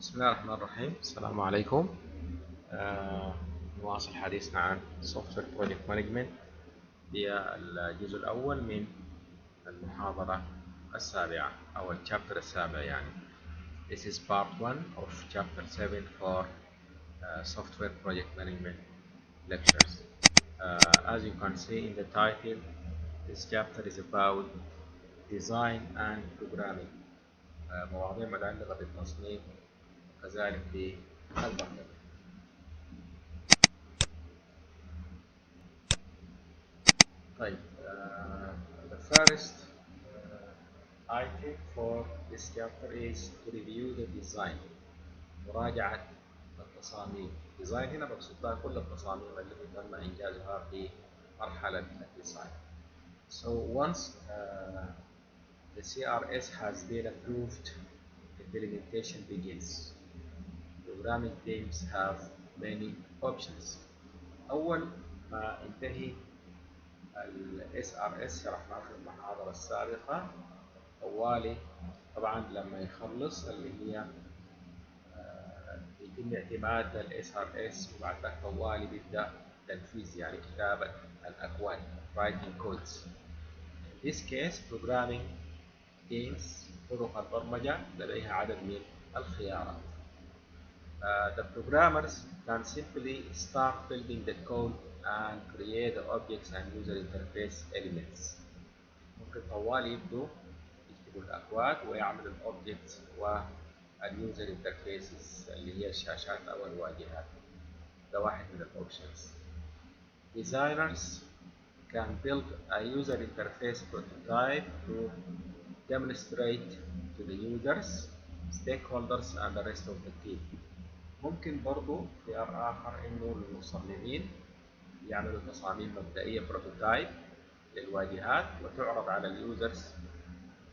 بسم الله الرحمن الرحيم. السلام عليكم. نواصل حديثنا عن Software Project Management هي الجزء الأول من المحاضرة السابعة أو الشابتر السابع يعني. This is part 1 of chapter 7 for Software Project Management lectures. As you can see in the title, this chapter is about design and programming. مواضيع متعلقة بالتصميم وكذلك بالبرمجة. طيب, the first item for this chapter is to review the design. مراجعة التصاميم. design هنا مقصود بها كل التصاميم التي تم إنجازها في مرحلة الديزاين. So once the CRS has been approved, implementation begins. Programming teams have many options. أول ما انتهي ال SRS شرحناه في المحاضرة السابقة، طوالي طبعا لما يخلص اللي هي يتم اعتماد ال SRS وبعد ذلك طوالي بيبدأ تنفيذ يعني كتابة الأكواد writing codes. In this case programming teams طرق البرمجة لديها عدد من الخيارات. The programmers can simply start building the code and create the objects and user interface elements. ممكن طوال يبدو يكتبوا الأكواد ويعملوا الأوبجكتس واليوزر انترفيسز اللي هي الشاشات أو الواجهات. ده واحد من الأوبشنز. Designers can build a user interface prototype to demonstrate to the users, stakeholders and the rest of the team. ممكن برضو خيار آخر إنه المصممين يعملوا تصاميم مبدئية بروتوتايب للواجهات وتعرض على اليوزرز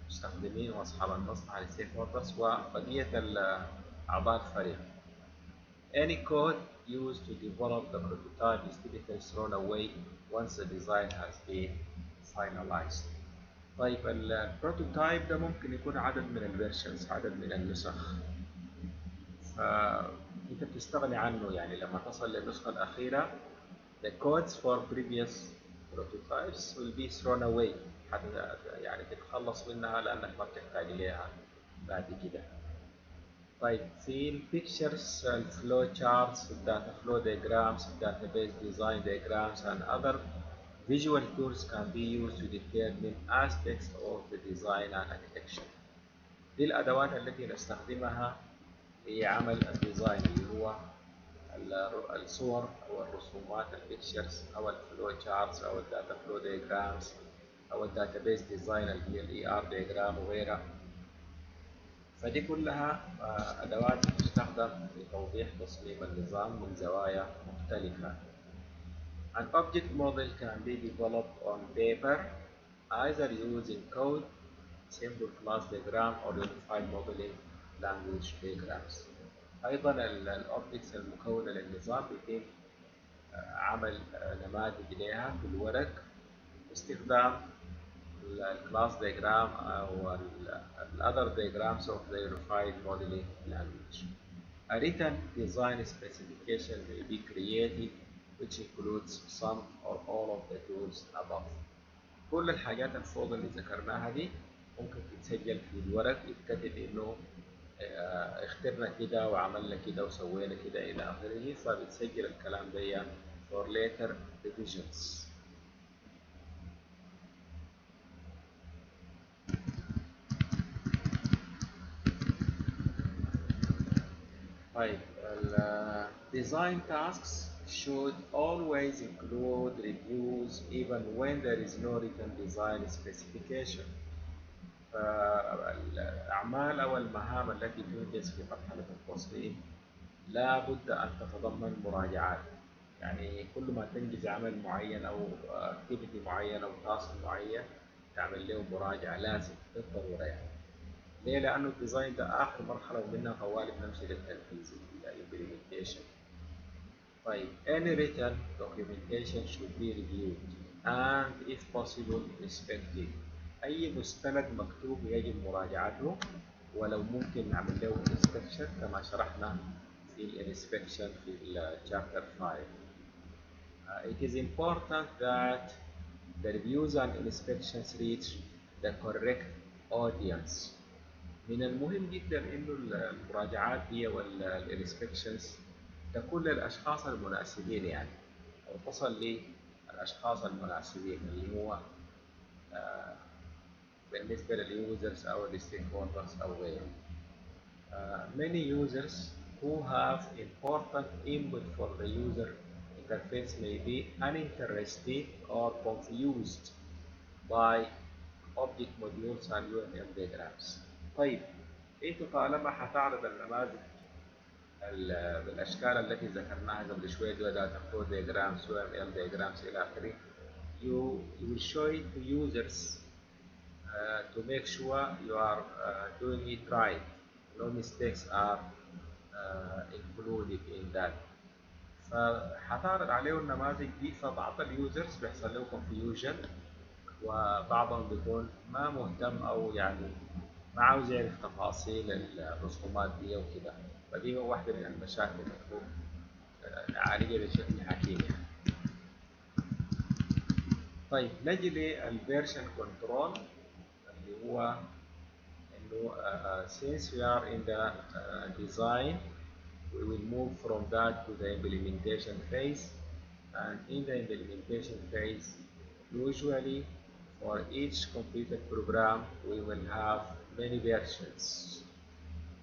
المستخدمين واصحاب المصنع الستيك هولدرز وبقية أعضاء الفريق. Any code used to develop the prototype is typically thrown away once the design has been finalized. طيب البروتوتايب ده ممكن يكون عدد من الفيرشنز، عدد من النسخ، فأنت بتستغني عنه يعني لما تصل للنسخة الأخيرة the codes for previous prototypes will be thrown away. يعني تتخلص منها لأنك ما بتحتاج إليها بعد كده. طيب في البيكتشرز الفلو تشارتس الداتا فلو diagrams database design diagrams and other visual tools can be used to determine aspects of the design and architecture. دي الأدوات التي نستخدمها في عمل الديزاين اللي هو الصور أو الرسومات البيكتشرز أو الفلو تشارتس أو الداتا فلو دياجرامز أو الداتابيس ديزاين اللي هي الاي ار دياجرام وغيرها. فدي كلها أدوات تستخدم لتوضيح تصميم النظام من زوايا مختلفة. An object model can be developed on paper either using code, simple class diagram or unified modeling language diagrams. أيضا الأوبجكتس المكونة للنظام بيتم عمل نماذج لها في الورق باستخدام الكلاس diagram أو other diagrams of the unified modeling language. A written design specification may be created which includes some or all of the tools above. كل الحاجات الفوق اللي ذكرناها دي ممكن تتسجل في الورق، يتكتب إنه اخترنا كده وعملنا كده وسوينا كده إلى آخره، فبتسجل الكلام ده for later revisions. طيب design tasks should always include reviews even when there is no written design specification. فالأعمال أو المهام التي تنجز في مرحلة التصميم لا بد أن تتضمن مراجعات. يعني كل ما تنجز عمل معين أو activity معين أو تاسك معين تعمل له مراجعة لازم بالضرورة يعني. ليه؟ لأنه الديزاين ده آخر مرحلة ومنها طوالي بنمشي للتنفيذ implementation. طيب any written documentation should be reviewed and if possible inspected. أي مستند مكتوب يجب مراجعته ولو ممكن نعمل له inspection كما شرحنا في الانسبكشن في الشابتر 5. It is important that the reviews and inspections reach the correct audience. من المهم جدا انه المراجعات دي والانسبكشنز تكون للاشخاص المناسبين، يعني او تصل للاشخاص المناسبين اللي هو بالنسبه لليوزرز او الستيك هولدرز او غيرهم. Many users who have important input for the user interface may be uninterested or confused by object modules and UML diagrams. طيب انتوا طالما هتعرض النماذج بالاشكال التي ذكرناها قبل شويه داتا فلو diagrams UML diagrams الى اخره، you will show it to users to make sure you are doing it right. No mistakes are included in that. فهتعرض عليه النماذج دي، فبعض اليوزرز بيحصل له confusion وبعضهم بيكون ما مهتم او يعني ما عاوز يعرف تفاصيل الرسومات دي وكده، فدي واحدة من المشاكل المفروض نعالجها بشكل حكيم يعني. طيب نجي للفيرجن كنترول اللي هو انه since we are in the design we will move from that to the implementation phase, and in the implementation phase usually for each completed program we will have many versions.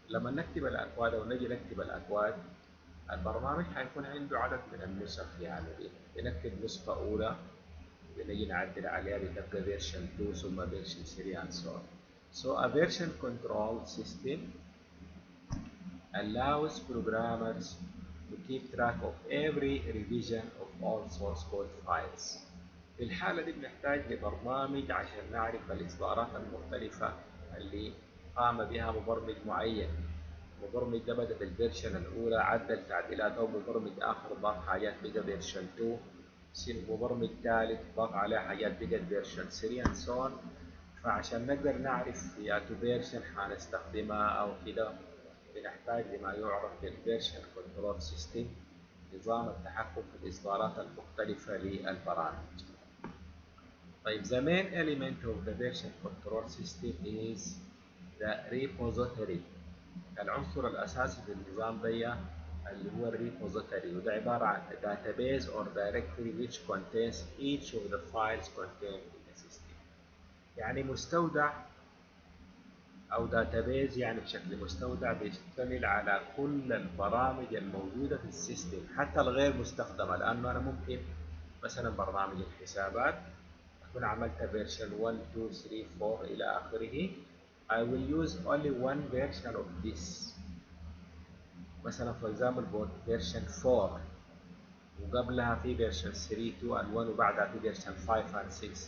لما نكتب الأكواد أو نجي نكتب الأكواد، البرنامج حيكون عنده عدد من النسخ، يعني بنكتب نسخة أولى بنجي نعدل عليها بتبقى version 2 ثم version 3 and so on. So a version control system allows programmers to keep track of every revision of all source code files. في الحالة دي بنحتاج لبرنامج عشان نعرف الإصدارات المختلفة اللي قام بها مبرمج معين. مبرمج ده بدأ بالفيرشن الأولى عدل تعديلات، أو مبرمج آخر ضاف حاجات بقى فيرشن 2، مبرمج ثالث ضاف عليها حاجات بقت فيرشن 3 and so on. فعشان نقدر نعرف يا تو فيرشن حنستخدمها أو كده بنحتاج لما يعرف بالفيرشن كنترول سيستم، نظام التحكم في الإصدارات المختلفة للبرامج. طيب the main element of the version control system is the repository. العنصر الأساسي في النظام ده اللي هو الريبوزيتوري، وده عبارة عن database or directory which contains each of the files contained in the system. يعني مستودع أو database، يعني بشكل مستودع بيشتمل على كل البرامج الموجودة في السيستم حتى الغير مستخدمة، لأنه أنا ممكن مثلا برنامج الحسابات أكون عملت version 1 2 3 4 إلى آخره. I will use only one version of this. مثلا for example version 4 وقبلها في version 3 2 and 1 وبعدها في version 5 and 6،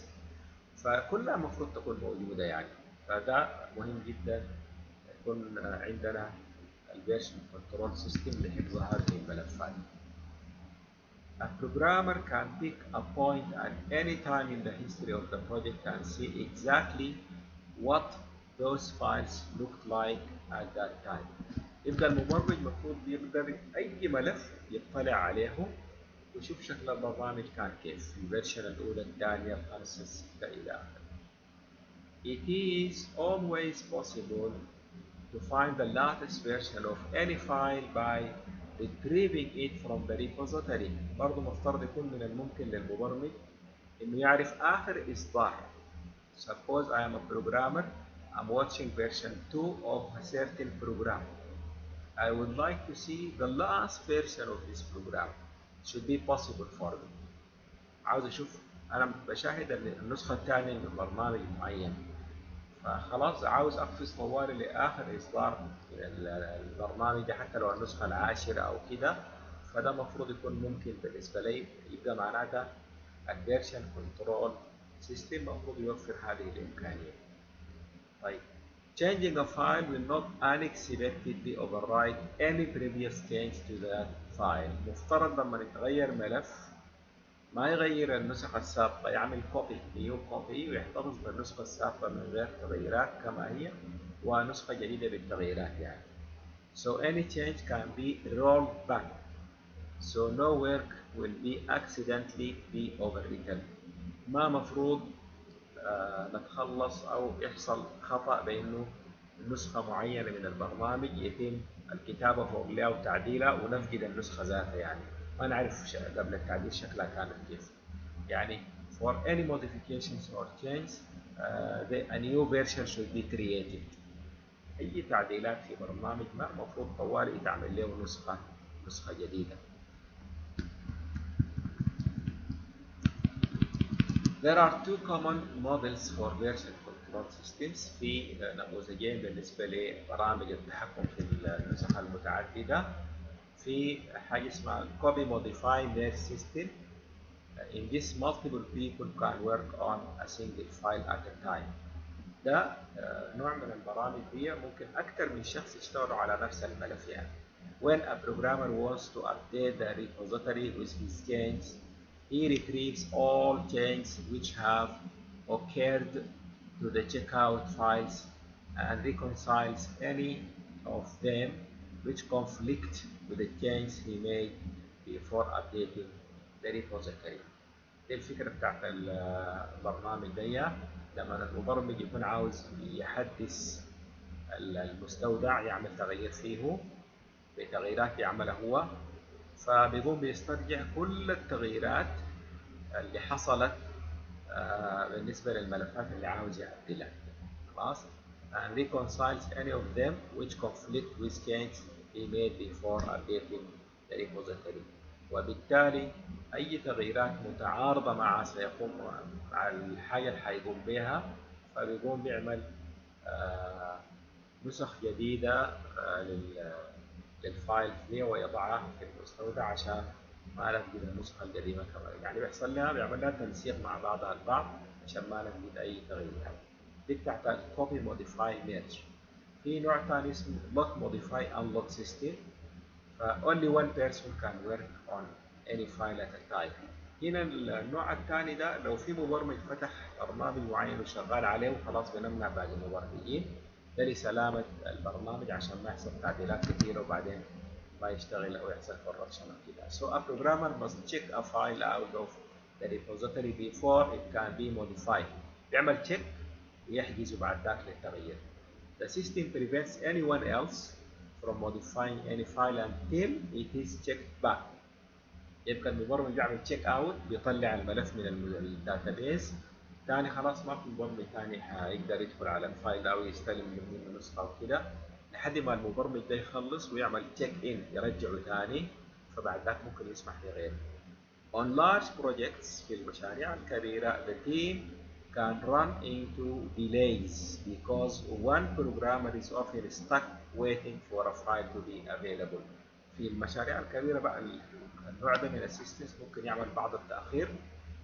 فكلها المفروض تكون موجودة يعني. فده مهم جدا يكون عندنا الفيرشن كنترول سيستم لحفظ هذه الملفات. A programmer can pick a point at any time in the history of the project and see exactly what those files looked like at that time. يبقى المبرمج المفروض يقدر أي ملف يطلع عليه ويشوف شكل البرنامج كان كيف، الفيرشن الأولى الثانية الخامسة الستة إلى آخره. It is always possible to find the latest version of any file by retrieving it from the repository. برضه مفترض يكون من الممكن للمبرمج إنه يعرف آخر إصدار. Suppose I am a programmer, I'm watching version 2 of a certain program. I would like to see the last version of this program. It should be possible for me. عاوز أشوف، أنا بشاهد النسخة الثانية من برنامج معين، فخلاص عاوز أقفز طوالي لآخر إصدار من البرنامج ده حتى لو النسخة العاشرة أو كده، فده مفروض يكون ممكن بالنسبة لي. يبقى معناتها الفيرشن كنترول سيستم مفروض يوفر هذه الإمكانية. طيب changing a file will not unexpectedly override any previous change to that file. مفترض لما نتغير ملف ما يغير النسخ السابقة، يعمل كوبي نيو كوبي ويحتفظ بالنسخة السابقة من غير تغييرات كما هي، ونسخة جديدة بالتغييرات يعني. So any change can be rolled back. So no work will be accidentally be overwritten. ما مفروض نتخلص أو يحصل خطأ بأنه نسخة معينة من البرنامج يتم الكتابة فوق لها وتعديلها ونفقد النسخة ذاتها يعني. ما نعرف قبل التعديل شكلها كانت كيف. يعني for any modifications or change a new version should be created. أي تعديلات في برنامج ما المفروض طوالي تعمل له نسخة جديدة. There are two common models for version control systems. في نموذجين بالنسبة لبرامج التحكم في النسخ المتعددة. في حاجة اسمها copy modify merge system. In this multiple people can work on a single file at a time. ده نوع من البرامج دي ممكن أكثر من شخص يشتغلوا على نفس الملف يعني. When a programmer wants to update the repository with his changes, he retrieves all changes which have occurred to the checkout files and reconciles any of them which conflict with the changes he made before updating the repository. دي الفكرة بتاعت البرنامج ده. لما المبرمج يكون عاوز يحدث المستودع يعمل تغيير فيه بتغييرات يعملها هو، فبيقوم بيسترجع كل التغييرات اللي حصلت بالنسبة للملفات اللي عاوز يعدلها. خلاص and reconciles any of them which conflict with changes he made before updating the repository. وبالتالي أي تغييرات متعارضة مع مع الحاجة اللي حيقوم بها، فبيقوم بيعمل نسخ جديدة للفايل فيه ويضعها في المستودع عشان ما نفقد النسخة القديمة كمان. يعني بيعمل لها تنسيق مع بعضها البعض عشان ما نفقد أي تغييرات. دي بتاعت copy modify merge. في نوع ثاني اسمه lock modify unlock system. only one person can work on any file at a time. هنا النوع الثاني ده لو في مبرمج فتح برنامج معين وشغال عليه وخلاص بنمنع باقي المبرمجين، ده لسلامة البرنامج عشان ما يحصل تعديلات كثيرة وبعدين ما يشتغل أو يحصل corruption كده. So a programmer must check a file out of the repository before it can be modified. بيعمل check ويحجزه بعد ذاك للتغيير. The system prevents anyone else from modifying any file until it is checked back. يبقى المبرمج يعمل check out بيطلع الملف من الداتابيز، ثاني خلاص ما في مبرمج ثاني هيقدر يدخل على الفايل او يستلم منه نسخه وكده لحد ما المبرمج ده يخلص ويعمل تشيك ان يرجعه ثاني، فبعد ذاك ممكن يسمح لغيره. On large projects في المشاريع الكبيرة the team can run into delays because one programmer is often stuck waiting for a file to be available. في المشاريع الكبيرة بقى النوع ده من السيستمز ممكن يعمل بعض التأخير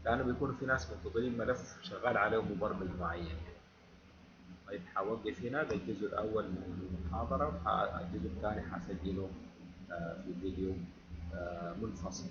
لأنه بيكون في ناس منتظرين ملف شغال عليه مبرمج معين. طيب هوقف هنا. ده الجزء الأول من المحاضرة، الجزء الثاني هسجله في فيديو منفصل.